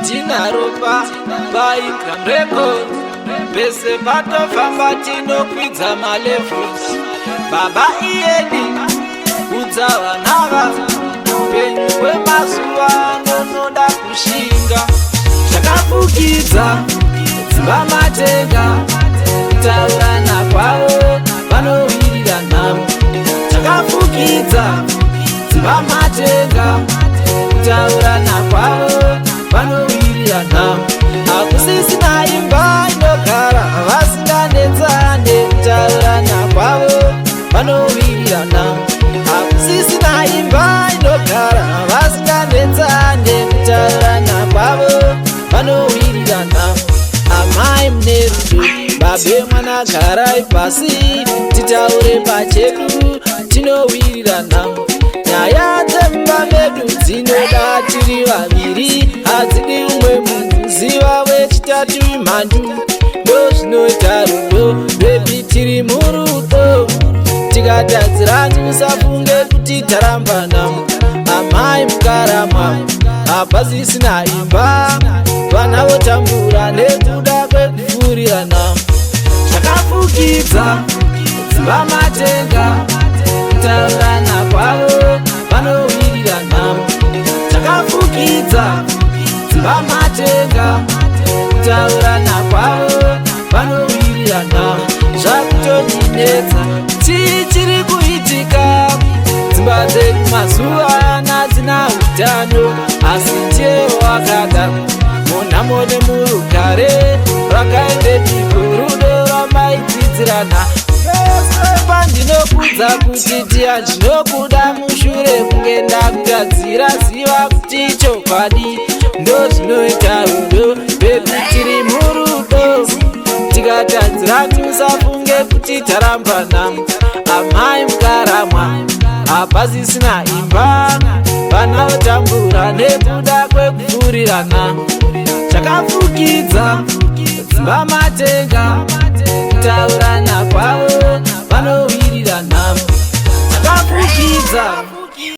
Tinaropa Baikram Record Pese patofamba tinokwidza malevels. Baba iyeni udzawa nava upenyu hwemazuva anonoda kushinga. Zvakafukidza dzimba matenga kutaurana kwavo vanowirira nhamo. Zvakafukidza dzimba matenga kutaurana kwavo vanowirira nhamo. Hakusisina imba inogara vasinganetsane kutaurana kwavo vanowirira nhamo. Hakusisina imba inogara vasinganetsane kutaurana kwavo vanowirira nhamo. Amai mune rudo, babe mwana garai pasi titaure pachedu tinowirira nhamo. Nyaya dzemba medu dzinoda tiri vaviri, hadzidi umwe munhu ziva wechitatu imhandu. Ndozvinoita rudo, bebi tiri murudo. Tikatadzirani musafunge kuti taramba nhamo. Amai mukarama hapasisina imba, vana votambura nekuda kwekupfuurira nhamo. Zvakafukidza dzimba matenga kutaurana kwavo vanowirira nhamo. Zvakafukidza dzimba matenga kutaurana kwavo vanowirira nhamo. Zvakutotinetsa tichiri kuitika, dzimba dzedu mazuva nadzina utano, asi ndiyewo akada munhamo nemurugare rwakaendepiko rudo rwamaidzidzirana. Pandinokudza kuti ndiya ndinokuda mushure kunge ndakutadzira ziva kuti chokwadi ndozvinoita rudo. Bebi tiri murudo, tikatadzirani musafunge kuti taramba nhamo. Amai mukaramwa hapasisina imba, vana votambura nekuda kwekupfuurira nhamo. Zvakafukidza dzimba matenga kutaurana kwavo vanowirira nhamo. Zvakafukidza